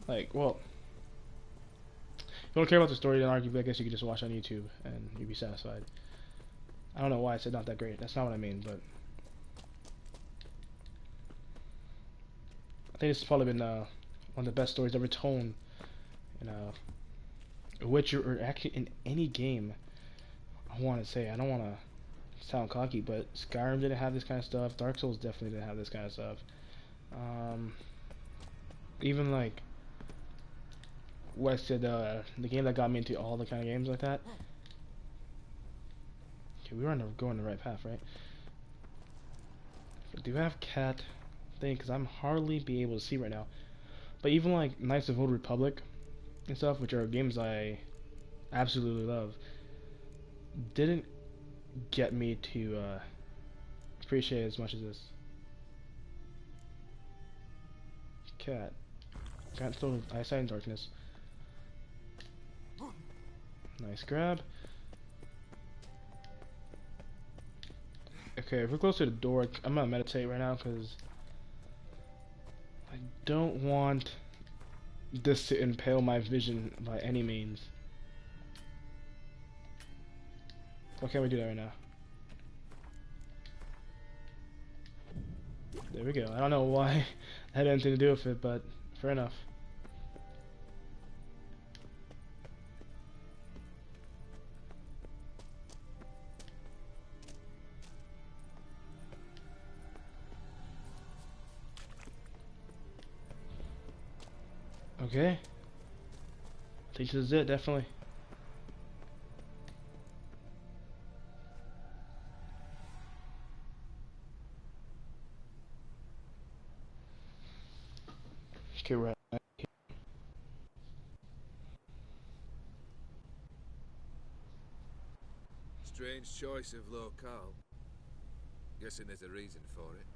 A: Like, well, if you don't care about the story, then arguably, I guess you could just watch on YouTube and you'd be satisfied. I don't know why I said not that great. That's not what I mean, but I think it's probably been one of the best stories ever told in Witcher, or actually in any game. I want to say, I don't want to sound cocky, but Skyrim didn't have this kind of stuff. Dark Souls definitely didn't have this kind of stuff. Even like what I said, the game that got me into all the kind of games like that. Okay, we were going the right path, right? But do I have cat thing? Because I'm hardly be able to see right now. But even like Knights of the Old Republic and stuff, which are games I absolutely love, didn't get me to appreciate it as much as this. Cat. Cat still eyesight in darkness. Nice grab. Okay, if we're close to the door, I'm gonna meditate right now because I don't want this to impale my vision by any means. Why can't we do that right now? There we go. I don't know why that had anything to do with it, but fair enough. Okay. I think this is it, definitely. Okay, right.
H: Strange choice of locale. Guessing there's a reason for it.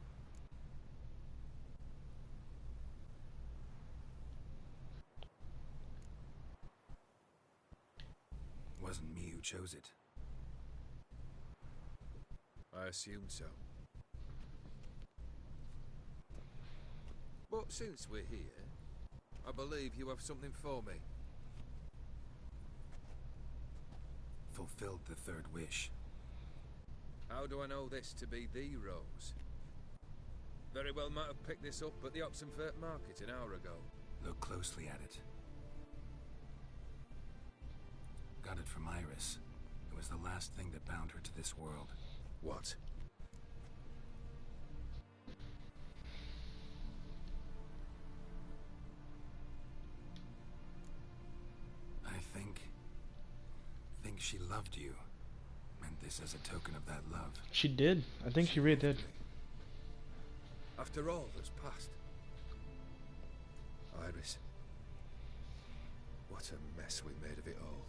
B: Wasn't me who chose it.
H: I assumed so. But since we're here, I believe you have something for me.
B: Fulfilled the third wish.
H: How do I know this to be the rose? Very well might have picked this up at the Oxenfurt market an hour ago.
B: Look closely at it. Got it from Iris. It was the last thing that bound her to this world.
H: What?
B: think she loved you? Meant this as a token of that love?
A: She did. I think she really did.
H: After all that's passed. Iris. What a mess we made of it all.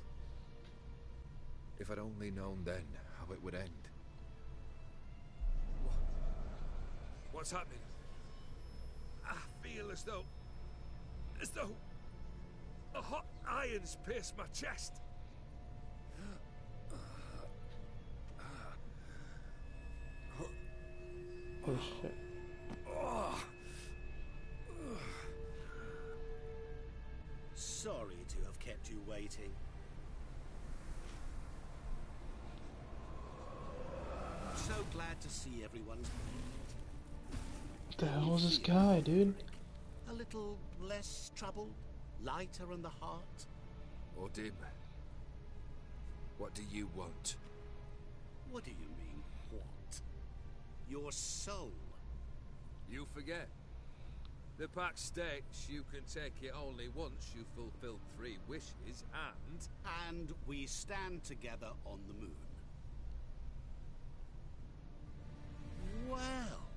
H: If I'd only known then how it would end. What's happening? I feel as though a hot iron's pierced my chest.
A: Oh shit.
F: Sorry to have kept you waiting. So glad to see everyone's...
A: What the hell is this guy, dude?
F: A little less troubled? Lighter in the heart?
H: Odim, what do you want?
F: What do you mean, what? Your soul.
H: You forget. The pact states you can take it only once you fulfill 3 wishes, and...
F: And we stand together on the moon. Well,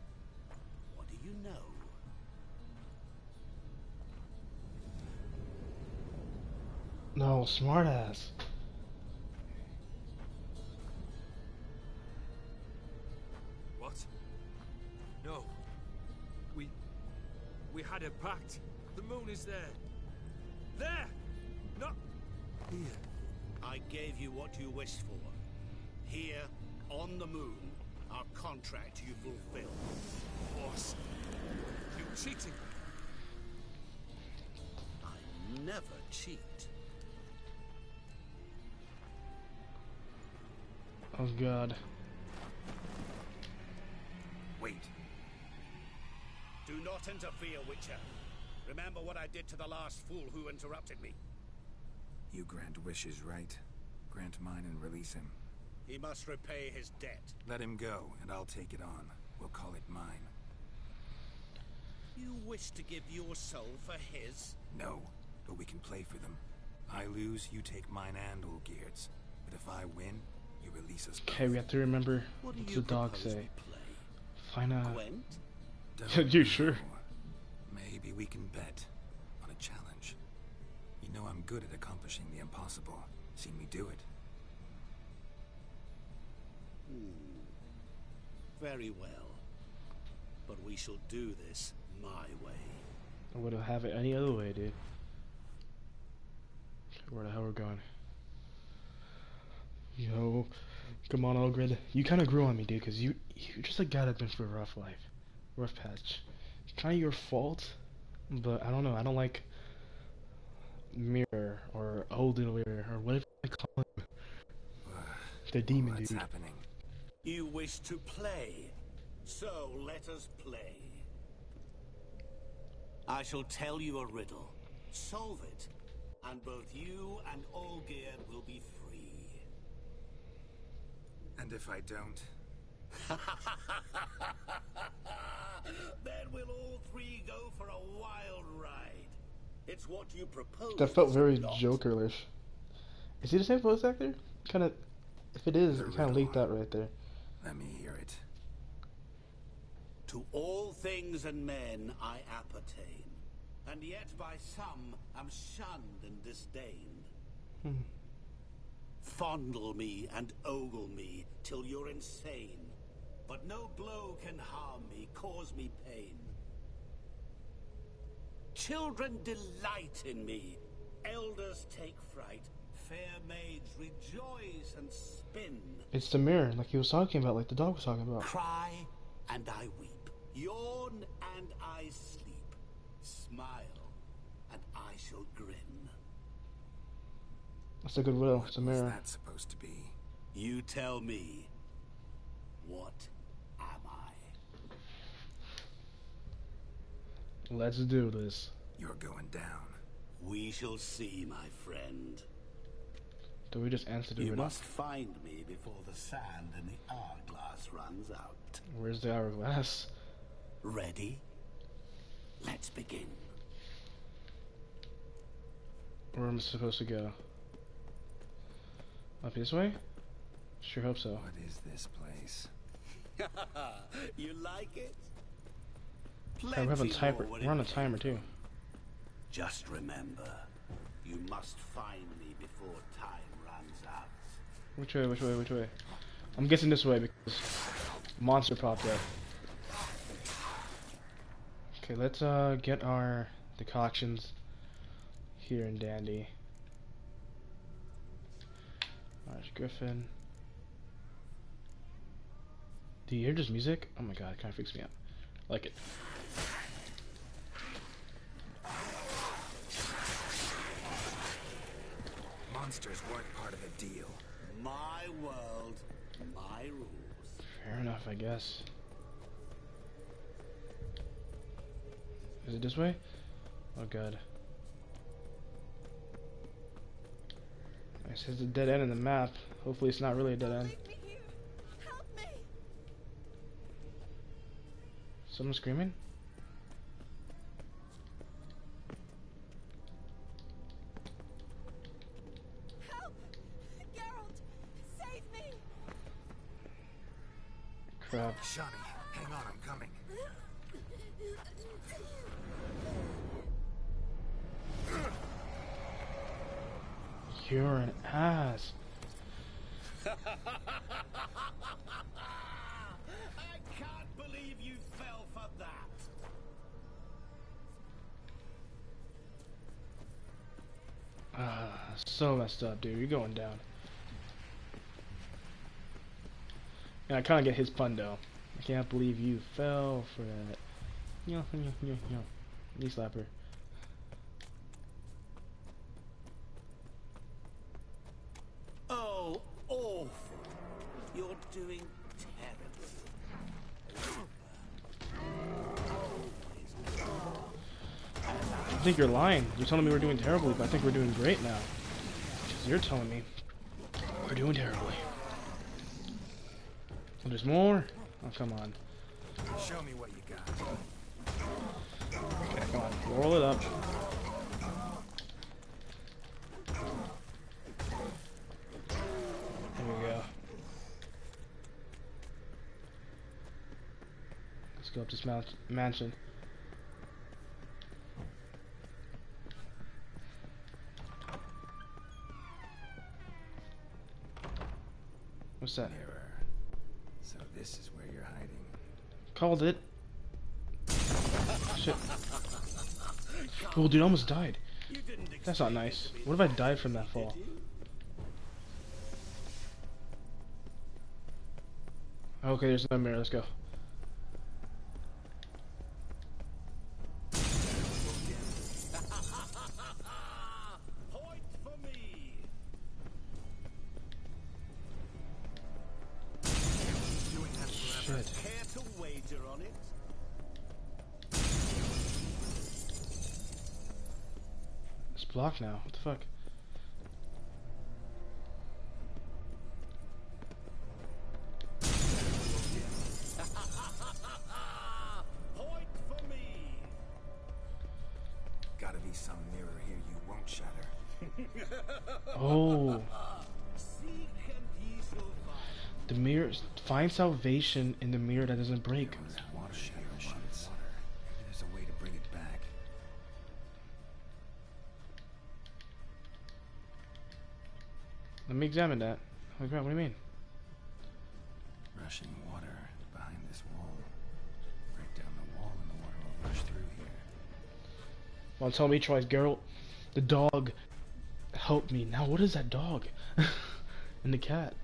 F: what do you know?
A: No, smartass.
H: What? No. We had a pact. The moon is there. There! Not here.
F: I gave you what you wished for. Here, on the moon, our contract you fulfilled.
H: Boss, you cheating.
F: I never cheat.
A: Oh god.
F: Wait. Do not interfere, Witcher. Remember what I did to the last fool who interrupted me.
B: You grant wishes, right? Grant mine and release him.
F: He must repay his debt.
B: Let him go, and I'll take it on. We'll call it mine.
F: You wish to give your soul for his?
B: No, but we can play for them. I lose, you take mine and Olgierd's. But if I win, you release us both.
A: Okay, we have to remember
F: What
A: what's
F: do
A: the
F: you
A: dog
F: propose
A: say.
F: we play?
A: Find a...
F: Gwent?
A: You sure?
B: Maybe we can bet on a challenge. You know I'm good at accomplishing the impossible. Seen me do it.
F: Very well. But we shall do this my way.
A: I wouldn't have it any other way, dude. Where the hell we're going? Yo, come on, Olgrid. You kind of grew on me, dude, because you're just a guy that's been through a rough life. Rough patch. It's kind of your fault, but I don't know. I don't like Mirror or Olden Mirror or whatever I call him. The demon dude.
B: What's happening?
F: You wish to play, so let us play. I shall tell you a riddle. Solve it, and both you and Olgierd will be free.
B: And if I don't?
F: Then we'll all 3 go for a wild ride. It's what you propose.
A: That felt very Joker-ish. Is he the same voice actor? Kind of. If it is, it kind of leaked out right there.
B: Let me hear it.
F: To all things and men I appertain, and yet by some am shunned and disdained. Fondle me and ogle me till you're insane, but no blow can harm me, cause me pain. Children delight in me, elders take fright, fair maids rejoice and spin.
A: It's the mirror, like he was talking about, like the dog was talking about.
F: Cry and I weep, yawn and I sleep, smile and I shall grin.
A: That's a good will. It's a mirror.
B: What's that supposed to be?
F: You tell me. What am I?
A: Let's do this.
B: You're going down.
F: We shall see, my friend.
A: Do we just answer the
F: You
A: riddle?
F: must find me before the sand in the hourglass runs out.
A: Where's the hourglass?
F: Ready? Let's begin.
A: Where am I supposed to go? Up this way? Sure hope so.
B: What is this place?
F: You like it?
A: Okay, we're on a timer too.
F: Just remember, you must find me before time runs out.
A: Which way, which way, which way? I'm guessing this way because monster popped up. Okay, let's get our decoctions here in Dandy. Arch Griffin. Do you hear just music? Oh my god, it kinda freaks me out. I like it.
B: Monsters weren't part of the deal.
F: My world, my rules.
A: Fair enough, I guess. Is it this way? Oh god. It says a dead end in the map. Hopefully it's not really a dead end. Someone screaming?
O: Help! Geralt, save me!
A: Crap.
B: Shani, hang on, I'm coming.
A: You're an ass.
F: I can't believe you fell for that.
A: So messed up, dude. You're going down. And I kind of get his pun though. I can't believe you fell for that. Knee slapper.
F: Oh, awful. You're doing terribly.
A: I think you're lying. You're telling me we're doing terribly, but I think we're doing great now. Because you're telling me we're doing terribly. And there's more? Oh, come on.
B: Show me what you got.
A: Okay, come on. Roll it up. There we go. Let's go up this mansion. What's that?
B: Mirror. So this is where you're hiding.
A: Called it. Shit. Oh, dude, I almost died. That's not nice. What if I died from that fall? Okay, there's no mirror. Let's go. Shit.
F: Care to wager on it?
A: It's blocked now. What the fuck?
F: Point for me.
B: Gotta be some mirror here you won't shatter.
A: Oh.
F: Seek and ye shall find.
A: The mirror. Find salvation in the mirror that doesn't break.
B: Water shatter once. There's a way to bring it back.
A: Let me examine that. Holy crap, what do you mean?
B: Rushing water behind this wall. Break down the wall and the water will rush through here.
A: Well, tell me twice, Geralt. The dog helped me. Now, what is that dog? And the cat?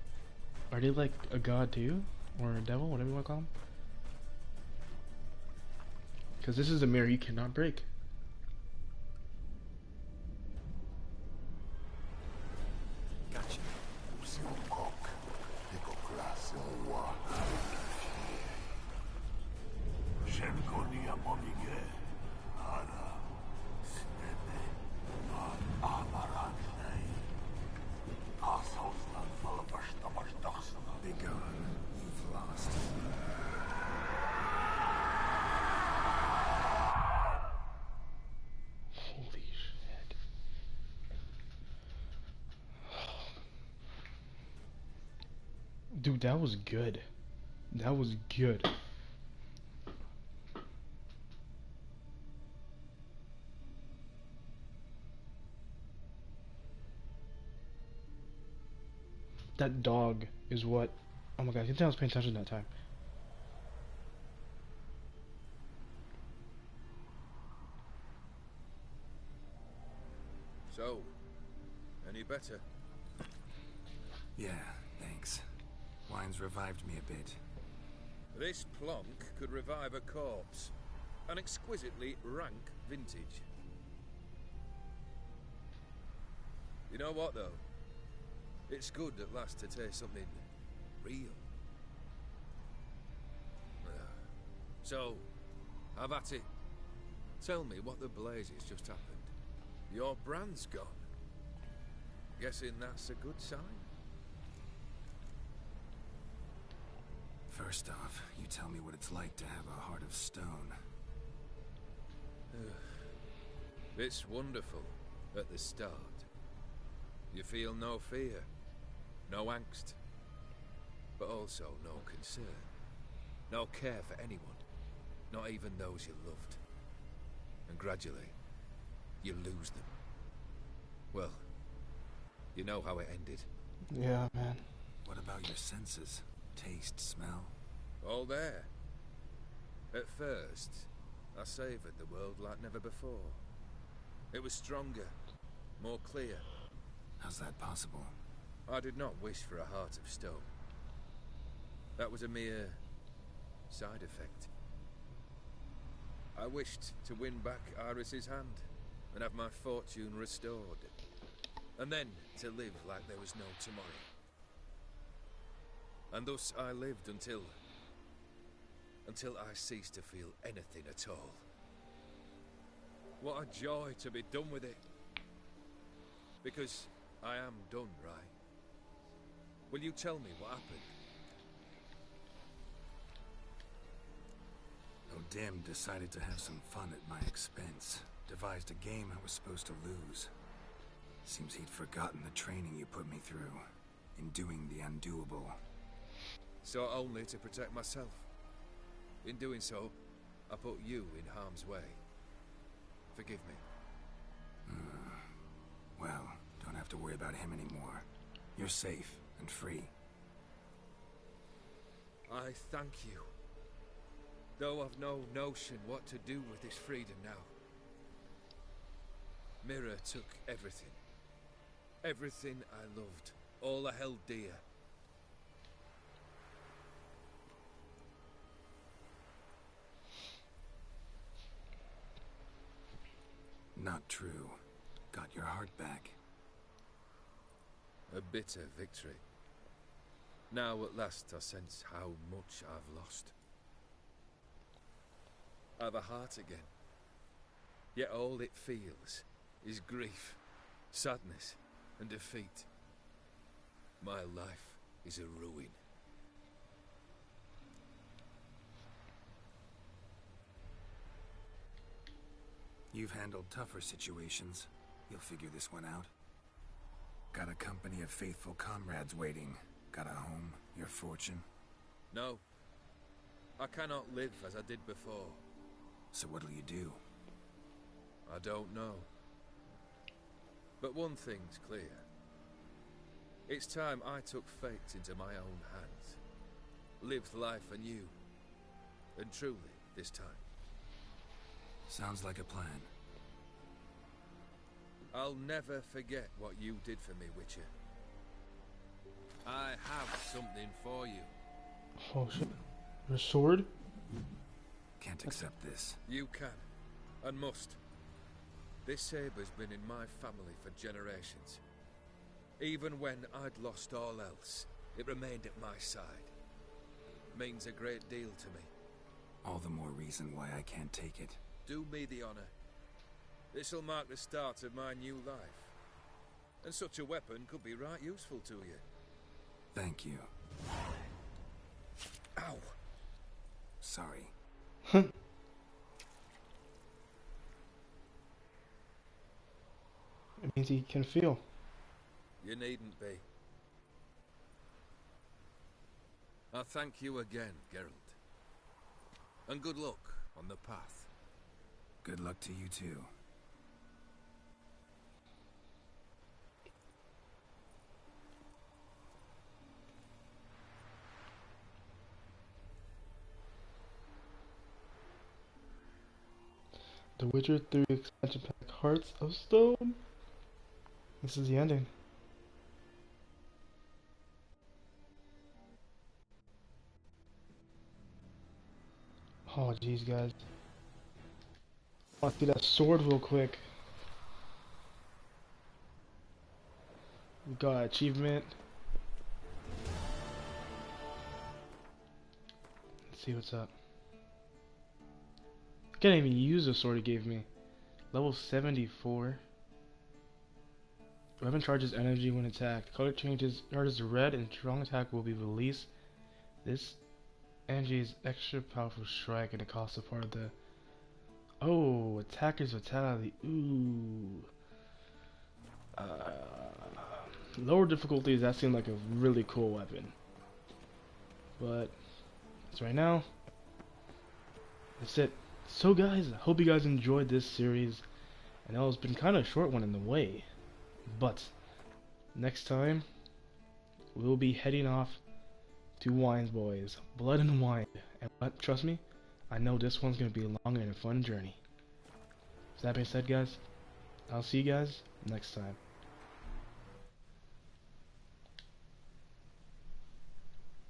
A: Are they like a god too? Or a devil? Whatever you want to call them? Because this is a mirror you cannot break.
B: Gotcha. Be gone. You've lost.
A: Holy shit. Dude, that was good. That was good. That dog is what... Oh my god, I think I was paying attention that time.
H: So, any better?
B: Yeah, thanks. Wine's revived me a bit.
H: This plonk could revive a corpse. An exquisitely rank vintage. You know what, though? It's good at last to taste something real. So, have at it. Tell me what the blazes just happened. Your brand's gone. Guessing that's a good sign?
B: First off, you tell me what it's like to have a heart of stone.
H: It's wonderful at the start. You feel no fear, no angst, but also no concern, no care for anyone, not even those you loved. And gradually, you lose them. Well, you know how it ended.
A: Yeah, man.
B: What about your senses? Taste, smell?
H: All there. At first, I savoured the world like never before. It was stronger, more clear.
B: How's that possible?
H: I did not wish for a heart of stone. That was a mere side effect. I wished to win back Iris's hand and have my fortune restored. And then to live like there was no tomorrow. And thus I lived until I ceased to feel anything at all. What a joy to be done with it. Because I am done, right? Will you tell me what happened?
B: O'Dim decided to have some fun at my expense. Devised a game I was supposed to lose. Seems he'd forgotten the training you put me through. In doing the undoable.
H: So only to protect myself. In doing so, I put you in harm's way. Forgive me.
B: Well, don't have to worry about him anymore. You're safe and free.
H: I thank you. Though I've no notion what to do with this freedom now. Mira took everything. Everything I loved. All I held dear.
B: Not true. Got your heart back.
H: A bitter victory. Now at last I sense how much I've lost. I've a heart again. Yet all it feels is grief, sadness, and defeat. My life is a ruin.
B: You've handled tougher situations. You'll figure this one out. Got a company of faithful comrades waiting. Got a home, your fortune.
H: No. I cannot live as I did before.
B: So what'll you do?
H: I don't know. But one thing's clear. It's time I took fate into my own hands. Lived life anew. And truly, this time.
B: Sounds like a plan.
H: I'll never forget what you did for me, Witcher. I have something for you.
A: Oh shit. A sword?
B: Can't accept this.
H: You can. And must. This sabre's been in my family for generations. Even when I'd lost all else, it remained at my side. Means a great deal to me.
B: All the more reason why I can't take it.
H: Do me the honor. This'll mark the start of my new life. And such a weapon could be right useful to you.
B: Thank you.
H: Ow!
B: Sorry.
A: It means he can feel.
H: You needn't be. I thank you again, Geralt. And good luck on the path.
B: Good luck to you too.
A: The Witcher 3 expansion pack, Hearts of Stone. This is the ending. Oh jeez, guys. I want to see that sword real quick. We got achievement. Let's see what's up. I can't even use the sword it gave me. Level 74. Weapon charges energy when attacked. Color changes to red and strong attack will be released. This Angie's extra powerful strike and it costs a part of the... Oh, attacker's vitality. Ooh. Lower difficulties, that seemed like a really cool weapon. But, as right now, that's it. So guys, I hope you guys enjoyed this series. I know it's been kind of a short one in the way. But, next time, we'll be heading off to Wines Boys. Blood and Wine. And what, trust me, I know this one's going to be a long and a fun journey. So that being said guys, I'll see you guys next time.